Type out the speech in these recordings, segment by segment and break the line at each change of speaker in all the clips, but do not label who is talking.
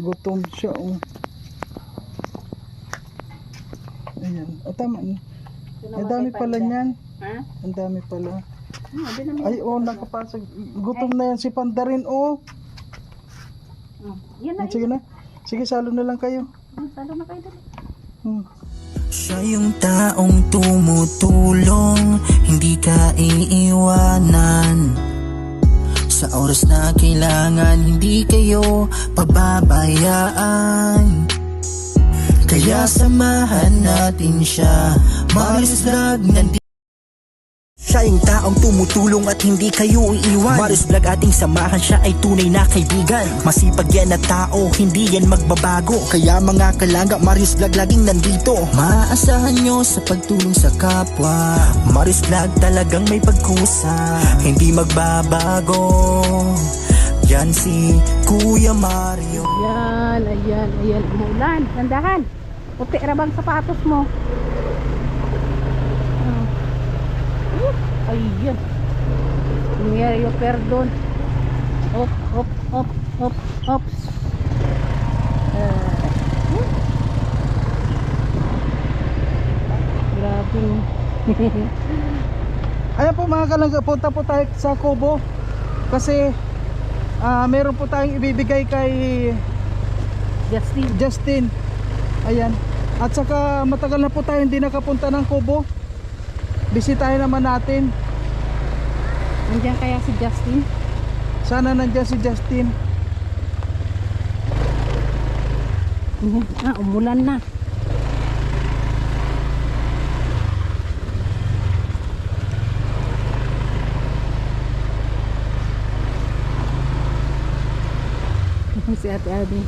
Gutom siya, oh. Ayan. O, tama na. Ang dami pala niyan.
Ha?
Ang dami pala.
Namin
Ay, oh, nakapasok. Gutom na yan si Panda rin, oh.
Yan na.
Sige na. Sige, salo na lang kayo.
Salo na kayo dali.
Siya yung taong tumutulong, hindi ka iiwanan. Sa oras na kailangan, hindi kayo pababayaan. Kaya samahan natin siya, Marius Vlog nandito. Siya yung taong tumutulong at hindi kayo iiwan. Marius Vlog ating samahan, siya ay tunay na kaibigan. Masipag yan na tao, hindi yan magbabago. Kaya mga kalangga, Marius Vlog laging nandito. Maaasahan nyo sa pagtulong sa kapwa. Marius Vlog talagang may pagkusa, hindi magbabago. Yan si Kuya Mario.
Ayan. Umulan. Tandahan. Puti rabang sapatos mo. Ayan. Mario, perdon. Op. Grabe.
Ayan po mga kalangga, punta po tayo sa Kubo. Kasi meron po tayong ibibigay kay Justin. Ayan. At saka matagal na po tayo hindi nakapunta ng Kubo. Bisitahin naman natin.
Nandiyan kaya si Justin?
Sana nandiyan si Justin.
Umulan na. Si Ate Adi.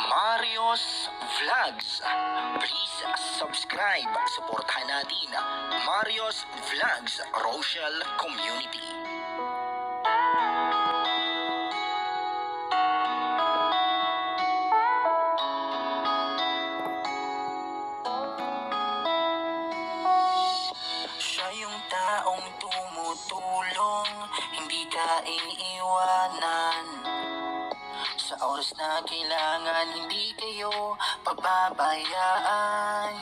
Marius Vlogs. Please subscribe. Suportahan natin Marius Vlogs Rochelle Community. Siya yung taong tumutulong, hindi ka iiwanan. Sa oras na kailangan, hindi kayo pababayaan.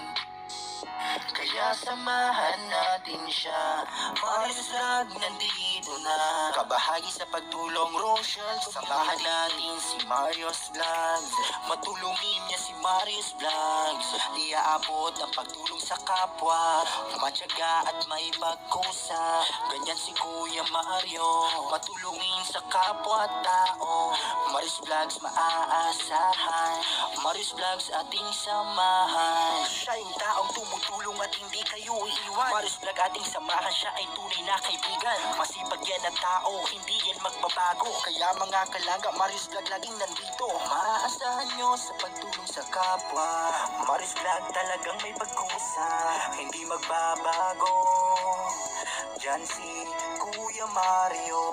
Kaya samahan natin siya, Marius Vlog nandito na. Kabahagi sa pagtulong, Rochelle, samahan natin si Marius Vlogs. Matulungin niya si Marius Vlogs. Iaabot ang pagtulong sa kapwa, matyaga at may pagkusa. Ganyan si Kuya Mario, matulungin sa kapwa tao. Marius Vlogs maaasahan, Marius Vlogs ating samahan. Siya yung taong tumutulong at hindi kayo iiwan. Marius Vlog ating samahan, siya ay tunay na kaibigan. Masipag yan na tao, hindi yan magbabago. Kaya mga kalangga, Marius Vlog laging nandito. Maaasahan nyo sa pagtulong sa kapwa. Marius Vlog talagang may pagkusa, hindi magbabago. Diyan si Kuya Mario.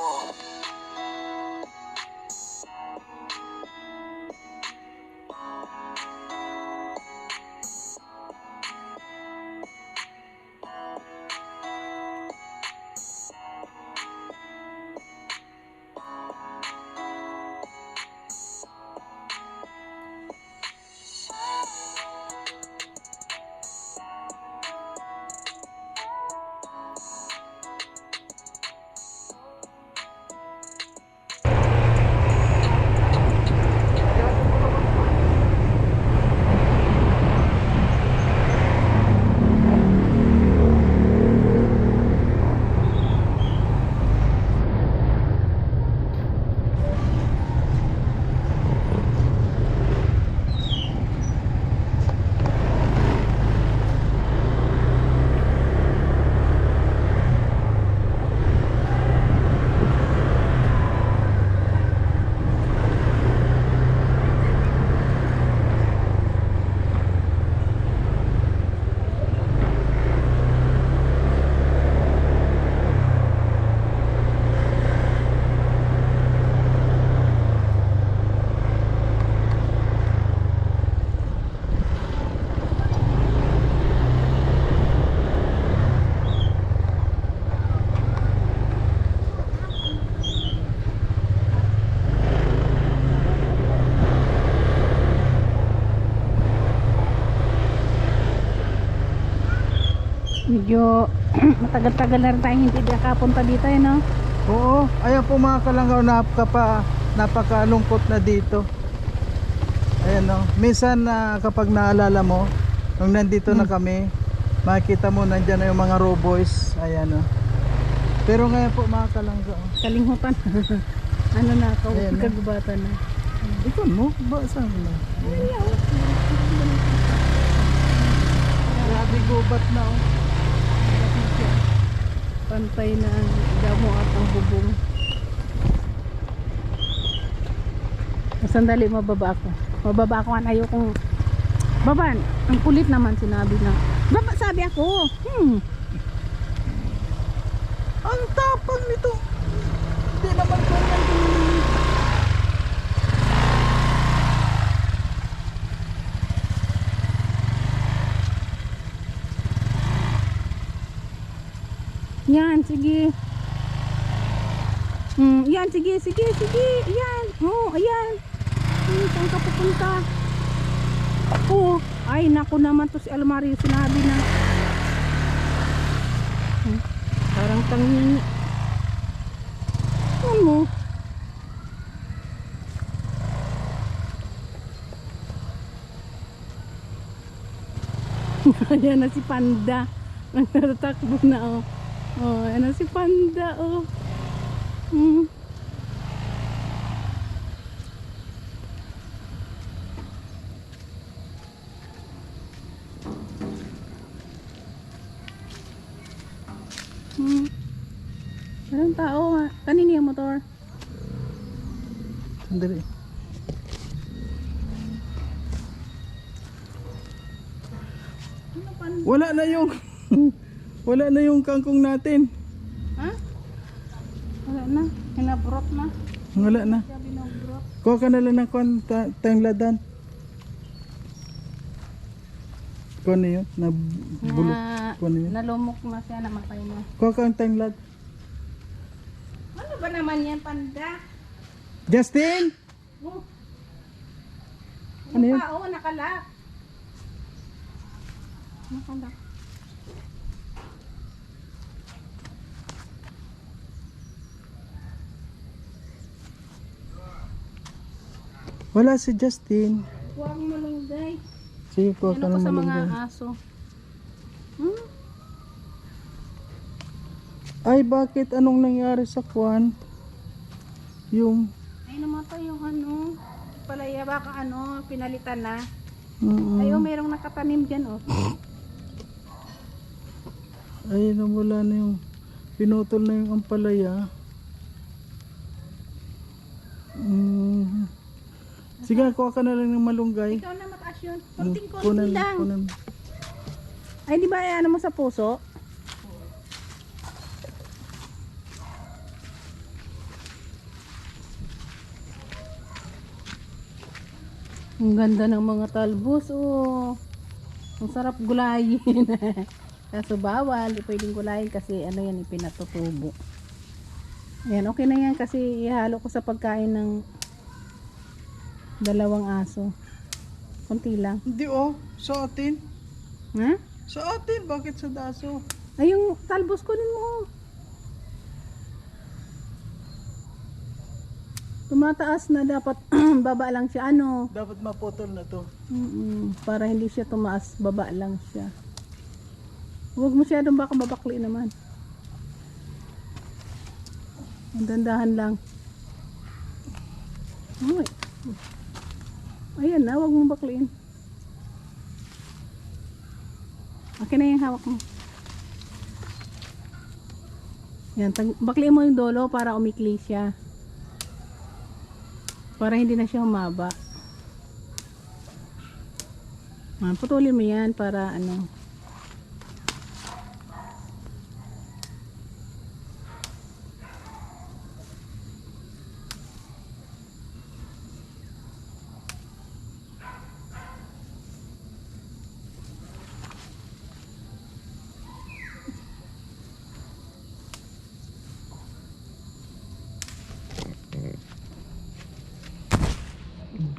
medyo matagal-tagal na rin tayong hindi nakapunta dito eh, no?
Oo, ayan po mga kalanggaw, napakalungkot na dito. Ayan no, minsan kapag naalala mo, nung nandito na kami, makikita mo nandyan na yung mga raw boys. Ayan no. Pero ngayon po mga kalanggaw,
Kalinghutan. Ano na,
Ayan na.
kagubatan na.
ikaw mo, ba saan na? Grabe gubat na oh.
Pantay na ang damo at ang bubong. Sandali, mababa ako. Mababa ako, ayokong baban. Ang kulit naman sinabi na. Baba, sabi ako.
Ang tapang nito. Hindi naman ko
Yan, sige. Yan, sige. Yan. Oh, ayan. Saan ka pupunta? Oh, ay naku naman to si Almario sinabi na. Parang tangingi. Ano? Ayan na si Panda. Nagtatakbo na oh. Oh, ayan na si Panda oh. Parang tao ha. Kanina yung motor.
Sandali. Wala na yung wala na yung kangkong natin.
Ha? Wala na. Hinabrot na.
Wala na.
Sabi na brot.
Kuha ka na lang ng tangladan. Kuha na yun. Nabulok. Kuha na yun.
Nalumok na siya, namatay na.
Kuha ka ng tanglad.
Ano ba naman yan, Panda?
Justin!
Oh.
Ano yun?
Oo, nakalak. Nakalak.
Wala si Justin.
Huwag malunggay.
Sige, kuha ka
Yan ako
ng
sa mga
malunggay.
aso.
Ay, bakit? Anong nangyari sa kwan? Yung...
Ay, namatay yung ano. Palaya, baka ano, pinalitan na.
Mm-mm.
Ay, merong nakatanim dyan, oh.
Ay, nawala na yung... Pinutol na yung ampalaya. Sige, kuha ka na lang ng malunggay.
Ikaw na mataas yun. Kunting
Kunan,
lang.
kunan.
Ay, di ba ano mo sa puso? Ang ganda ng mga talbos, oh. Ang sarap gulayin. Kaso bawal, di pwedeng gulayin kasi ano yan, ipinatutubo. Ayan, okay na yan kasi ihalo ko sa pagkain ng dalawang aso. Kunti lang.
Hindi oh, sa atin.
Ha?
Sa atin, bakit sa daso?
Ay, yung talbos kunin mo. Tumataas na dapat baba lang siya ano.
Dapat maputol na to.
Para hindi siya tumaas, baba lang siya. Huwag masyadong baka babakli naman. Ang dandahan lang. Ay. Ayan na, huwag mong bakliin. Okay na yung hawak mo. Yan, bakliin mo yung dolo para umikli siya. Para hindi na siya humaba. Putulin mo yan para ano.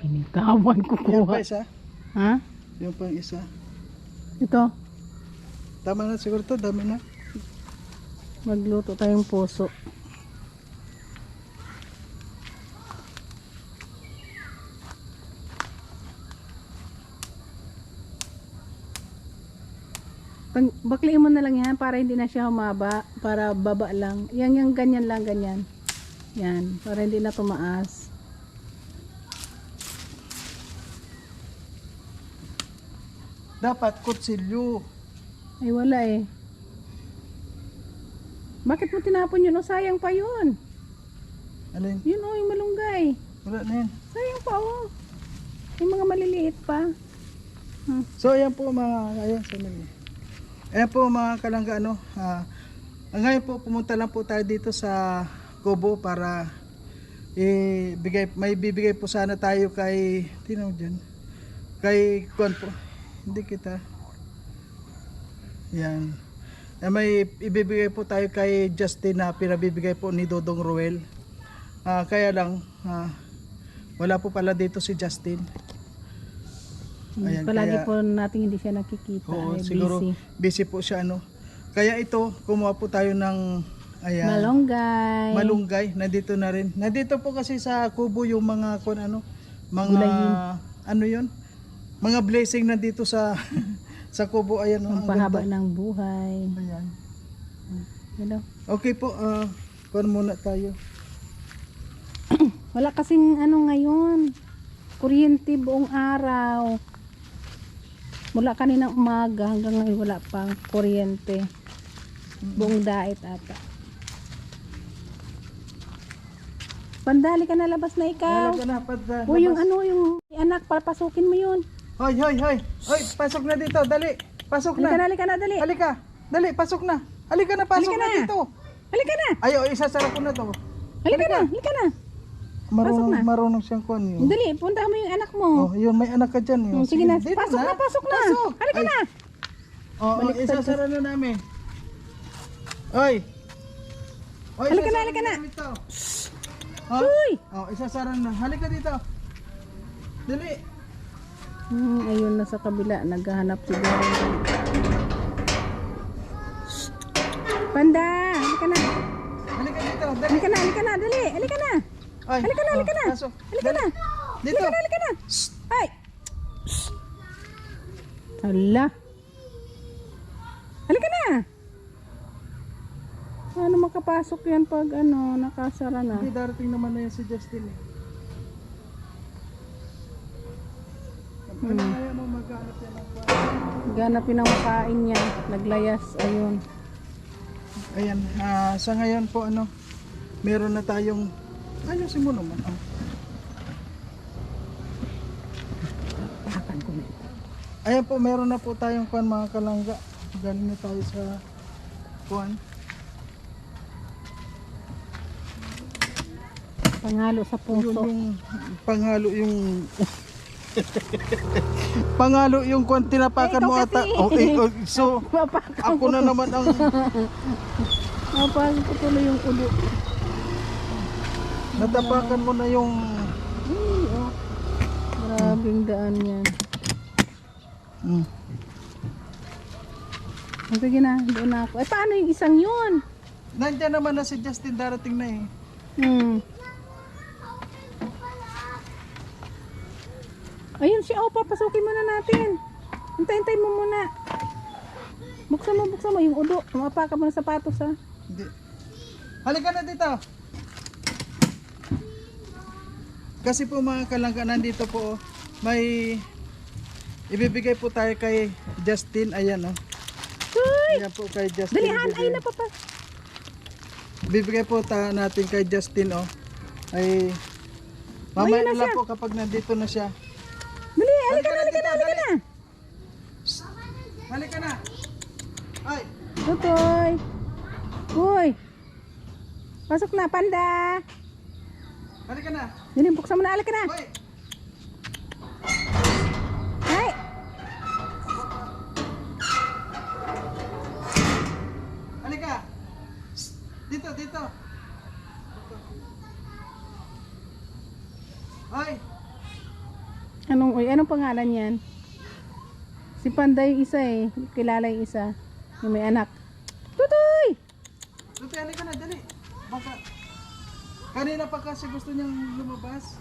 Binitawan ko
Yan pa
kuha.
isa.
Ha?
Yan pa isa.
Ito.
Tama na siguro to, dami na.
Magluto tayong puso. Bakliin mo na lang yan para hindi na siya humaba, para baba lang. Yan ganyan lang, ganyan. Yan, para hindi na tumaas.
Dapat kutsilyo.
Ay wala eh. Bakit mo tinapon yun? O sayang pa yun.
Alin?
Yun o, yung malunggay.
Wala na yan.
Sayang pa o. Yung mga maliliit pa.
So ayan po mga, ayan sa mali. Ayan po mga kalangga, ano, ngayon po pumunta lang po tayo dito sa Kubo para may bibigay po sana tayo kay, tinaw dyan, kay Kwan po, hindi kita, yan, may ibibigay po tayo kay Justin na pinabibigay po ni Dodong Ruel. Kaya lang, wala po pala dito si Justin. Ayan,
Palagi
kaya,
po natin hindi siya nakikita.
oo,
Ay,
siguro
busy.
busy po siya, ano. Kaya ito, kumuha po tayo ng ayan,
Malunggay.
Nandito na rin. Nandito po kasi sa Kubo yung mga mga
Gulayin.
ano yun? Mga blessing nandito sa sa Kubo, ayan,
Ang
ang
pahaba
ganda.
ng buhay.
Ayan.
Hello.
Okay po, kuha muna tayo.
Wala kasing ano ngayon. Kuryente buong araw. Mula kaninang umaga hanggang ngayon wala pang kuryente. Buong dait ata. Pandali ka na, labas na ikaw.
Wala ka na, padda.
O yung ano, yung anak, papasukin mo yun.
Hoy, hoy, hoy. Hoy, pasok na dito, dali. Pasok
Halika na,
na.
halika na, dali.
Halika. Dali, pasok na. Halika na, pasok
Halika
na
na.
dito.
Halika na.
Ayo, isasara ko na to.
Halika na, halika na.
Marunong,
na.
marunong siyang kuhan yun.
Dali, punta mo yung anak mo.
Oh, yun, may anak ka dyan. Yun.
Sige na,
dito
pasok na, pasok na.
Pasok.
Halika
Ay.
na.
Oo,
Baliktad
isasara na namin. Oy. Oy,
Halika na,
isasara
halika na.
namin to. Ha?
Uy!
Oh, isasara na. Halika dito. Dali.
Ayun na sa kabila, naghahanap siguro. Panda, halika na.
Halika dito. Dali.
Halika na, halika na, dali. Halika na.
Ay,
Halika na, halika na.
pasok.
Halika
Dali.
na.
Dito.
Halika na, halika na. Ay. Hala. Halika na. Paano makapasok yan pag ano, nakasara na?
Hindi, darating naman na yan si Justin. Ano kaya mo maghanap yan ng kuhan?
Ganapin ang makain niya. Naglayas, ayun.
Ayan, sa ngayon po ano, meron na tayong, ayusin mo naman. Oh.
Hakan ko na.
Ayan po, meron na po tayong kuhan mga kalangga. Galing na tayo sa kuhan.
Panghalo sa puso.
Yung panghalo yung panghalo yung kuhan tinapakan
Eh,
mo
ikaw
ata.
kasi.
Oh, so
Mapakaw
ako na naman ang
Mapakaw ko tuloy yung ulo.
natapakan mo na yung
Ay, oh. Grabing daan yan. Sige na, doon na ako. Eh, paano yung isang yun?
Nandiyan naman na si Justin, darating na eh.
Ayun siya, oh, papasukin muna natin. Hintay-hintay mo muna. Buksan mo yung ulo. Mapaka mo ng sapatos, ha.
Hindi. Halika na dito. Kasi po mga kalangga, nandito po, may ibibigay po tayo kay Justin. Ayan, oh.
Uy!
Ayan po kay Justin.
Dalihan, ay napapa.
Bibigay po natin kay Justin, oh. Ay mamaya
Ayun na
na lang
siya.
po kapag nandito na siya.
Dali, halika na, halika na, halika na.
Halika na. Ay,
Tutoy. Uy. Pasok na, panda.
halika na.
Dali, buksan mo na, halika na.
Hoy,
Ay.
halika. Dito, dito. Ay,
Anong pangalan yan? Si Panda yung isa eh. Kilala yung isa. Yung may anak. Tutoy!
Lupi, halika na, dali. Baka, kanina pa kasi gusto niyang lumabas.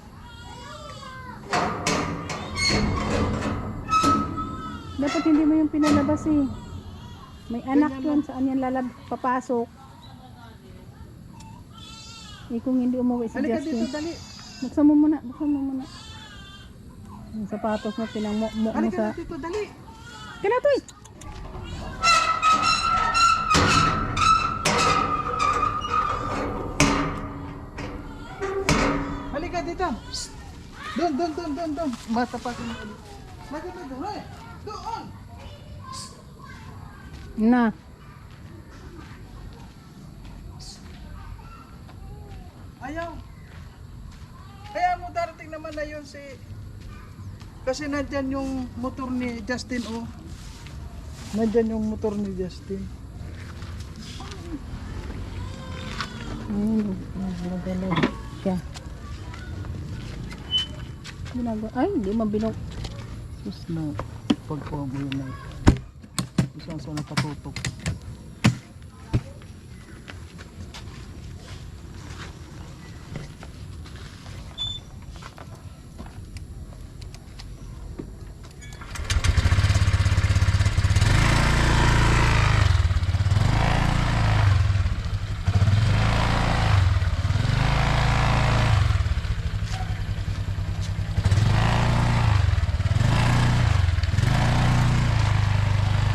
Dapat hindi mo yung pinalabas eh. May anak yun, saan yan papasok? Eh kung hindi umuwi si
Halika
Justin.
dito, dali.
Buksan mo muna, buksan mo muna. Yung sapatos mo, pinangmok mo
Halika
sa...
na dito, dali.
Kaya to eh!
Halika dito. Psst. Doon. Matapakin mo ulit. Halika na doon, eh. Doon.
Na.
Ayaw. Kaya mo darating naman na yun si... Kasi nandyan yung motor ni Justin, oh. Nandyan yung motor ni Justin.
Nagalaw siya. Ginagawa. Ay, hindi mabinok.
Sus na pagkuha mo yun na. Isang sa nakatutok.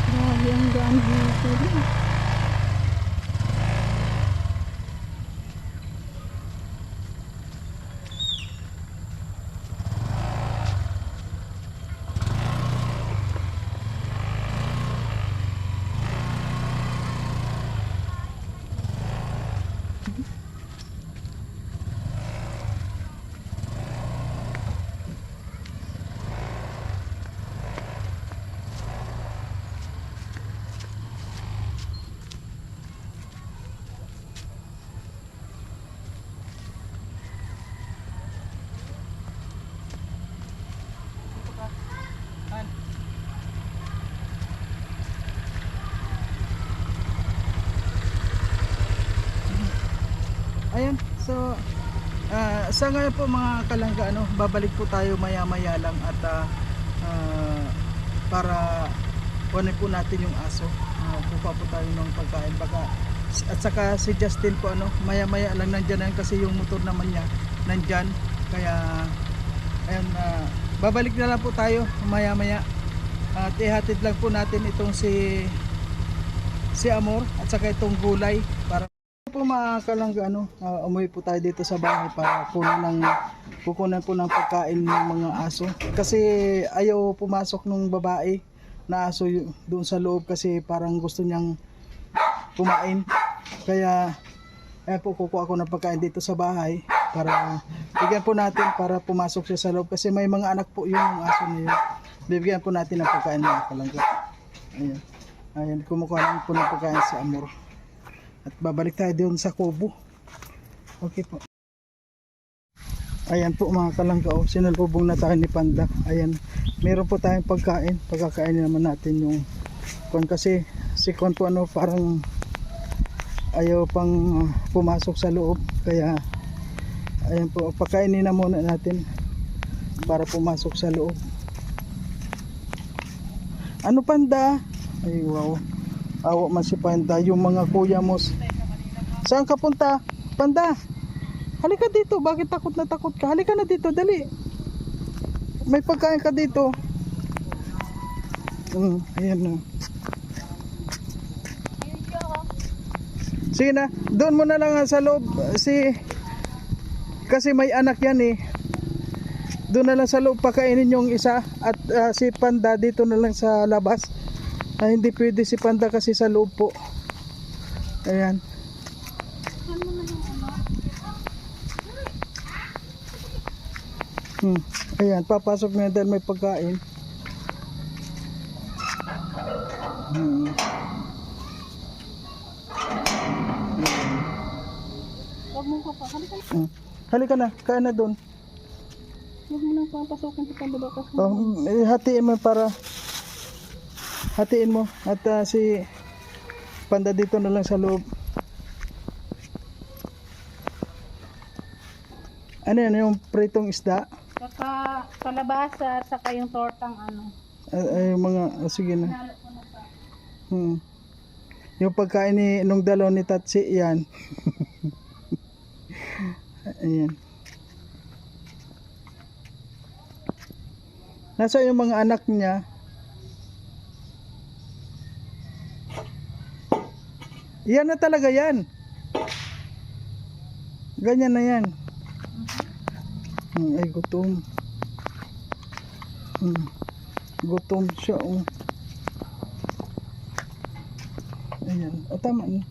Grabe ang gaan dito. Ayan, so sa ngayon po mga kalangga, babalik po tayo maya-maya lang at para kunin po natin yung aso. Kuha po tayo ng pagkain baka, at saka si Justin po maya-maya lang nandyan na yun kasi yung motor naman niya nandyan, kaya ayun, babalik na lang po tayo maya-maya at ihatid lang po natin itong si Amor at saka itong gulay para po mga kalangga, umuwi po tayo dito sa bahay para kukunan po ng pagkain ng mga aso kasi ayaw pumasok nung babae na aso doon sa loob kasi parang gusto niyang kumain, kaya ayan po, kukuha ko ng pagkain dito sa bahay para bigyan po natin para pumasok siya sa loob kasi may mga anak po yung aso na yun. Bibigyan po natin ng pagkain mga kalangga. Ayan, kumukuha lang po ng pagkain si Amor. At babalik tayo doon sa kubo. Okay po. Ayan po mga kalangga, sinalubong na tayo ni Panda. Ayan, meron po tayong pagkain. Pagkakainin naman natin yung kasi si Kon po parang ayaw pang pumasok sa loob. Kaya ayan po, pagkainin na muna natin para pumasok sa loob. Ano Panda? Ay wow. Awa man si Panda, yung mga kuya mo. Saan ka punta? Panda, halika dito, bakit takot na takot ka? Halika na dito, dali. May pagkain ka dito. Ayan. Sige na, doon mo na lang sa loob. Kasi may anak yan eh. Doon na lang sa loob pakainin yung isa. At si Panda dito na lang sa labas. Hindi pwede si Panda kasi sa loob po. Ayan. Ayan, papasok na dahil may pagkain. Huwag mo pa, halika.
Halika na, kain na doon.
Huwag mo nang papasokin sa pababa kasi.
Hatiin mo para hatiin mo at si Panda dito na lang sa loob. Ano yan, yung pritong isda?
Saka kalabasa, saka yung tortang ano.
Ay, yung mga, sige na.
Nalo ko na sa...
Yung pagkain nung dalaw ni Tatsi, yan. Ayan. Nasa yung mga anak niya? Yan na talaga yan. Ganyan na yan. Ay, gutom. Gutom siya. Ayan. O, tama na.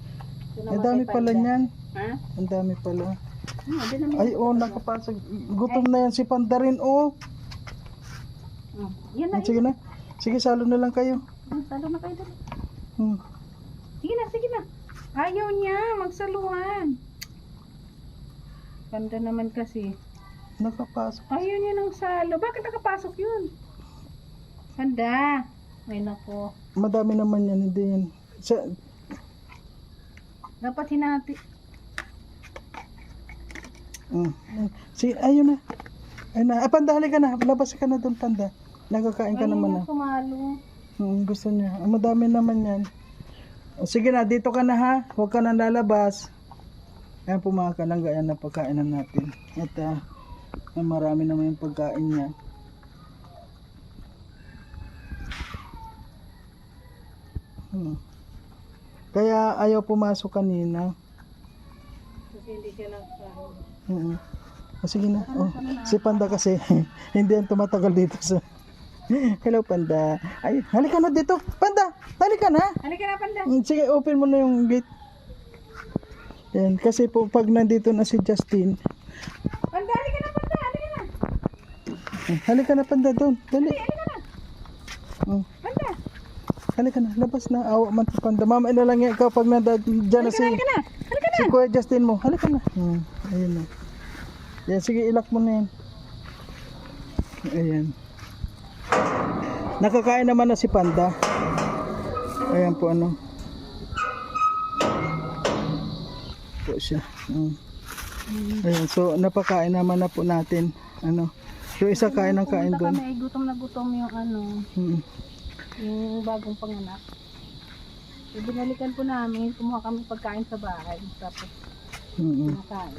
Ang dami pala niyan.
Ha?
Ang dami pala.
Hindi naman.
Ay, nakapasag. Gutom na yan si Panda rin,
Yan na.
Sige na. Sige, salo na lang kayo.
Salo na kayo dali.
Hmm.
Sige na, sige na. Ayaw niya magsaluhan. Ganda naman kasi.
Nakapasok.
Ayaw niya ng salo. Bakit nakapasok yun? Ganda. Ay nako.
Madami naman yan, hindi yan.
Dapat hinati.
Sige, ayun na. Ayun na. Panda, halika na. Labas ka na doon, Panda. Nagkakain ka naman na.
Sumalo.
Gusto niya. Madami naman yan. Sige na, dito ka na ha. Huwag ka na lalabas. Ayan po mga kalangga, ayan na pagkainan natin. At marami naman yung pagkain niya. Kaya ayaw pumasok kanina.
Kasi hindi siya nagsaluhan.
Sige na. Si Panda kasi hindi yan tumatagal dito sa... Hello Panda. Ay, halika na dito. Panda, halika na.
Halika na, Panda.
Sige, open mo na yung gate. Yan, kasi po pag nandito na si Justin.
Panda, halika na, Panda. Halika na.
Halika na Panda doon. Dali.
Halika na. Panda.
Halika na, labas na. Awa man si Panda. Mama, na lang yan ikaw pag dyan na si...
Halika na. Halika na.
Si Kuya Justin mo. Halika na. Ayun na. Yan, sige, ilak mo na yan. Ayan. Nakakain naman na si Panda. Ayan po ano. Po siya. Ayan, so napakain naman na po natin. Ano. Yung isa kain ng kain doon.
Kami ay gutom na gutom yung ano. Yung bagong panganak. So, binalikan po namin. Kumuha kami pagkain sa bahay. Tapos nakain.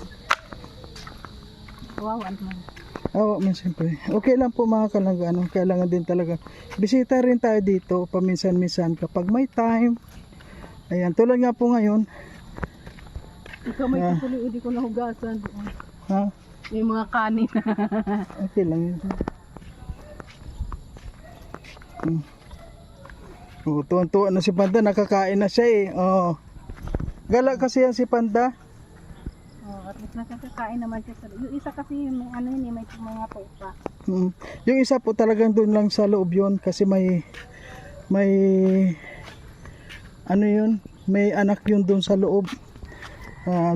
Kawawan man.
Oo, man siyempre. Okay lang po mga kalangga, ano, kailangan din talaga. Bisita rin tayo dito, paminsan-minsan kapag may time. Ayan, tulad nga po ngayon.
Ikaw may tuloy, hindi ko nahugasan.
Ha?
Yung mga kanin.
Okay lang yun. Tuwan-tuwan na si Panda, nakakain na siya eh. Gala kasi yan si Panda.
At least nakakakain naman siya. Yung isa kasi yung ano yun, may mga pupa.
Yung isa po talagang doon lang sa loob yun kasi may ano yun, may anak yun doon sa loob.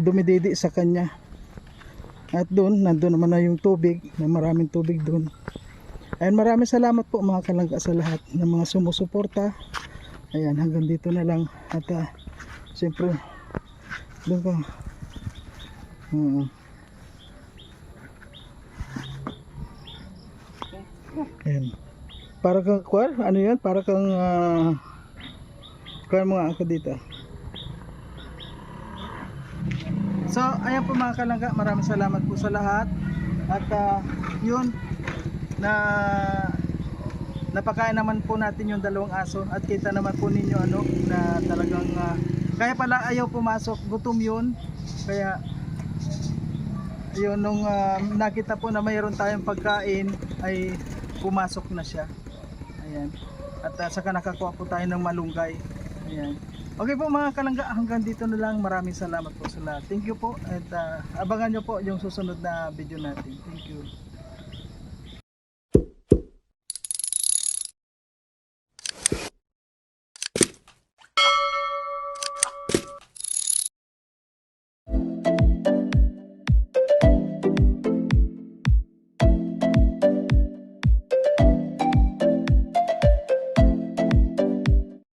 Dumididi sa kanya. At doon, nandun naman na yung tubig, may maraming tubig doon. Ayan, maraming salamat po mga kalangga sa lahat ng mga sumusuporta. Ayan, hanggang dito na lang. At siyempre, doon ka. Ayan. Para kang kwal, ano yan? Para kang kaya mga ako dito. So, ayan po mga kalangga, maraming salamat po sa lahat. At yun na napakain naman po natin yung dalawang aso at kita naman po ninyo ano na talagang kaya pala ayaw pumasok, gutom yun. Kaya yun nung nakita po na mayroon tayong pagkain ay pumasok na siya. Ayan. At saka nakakuha po tayo ng malunggay. Ayan. Okay po mga kalangga, hanggang dito na lang. Maraming salamat po sa lahat. Thank you po at abangan nyo po yung susunod na video natin. Thank you.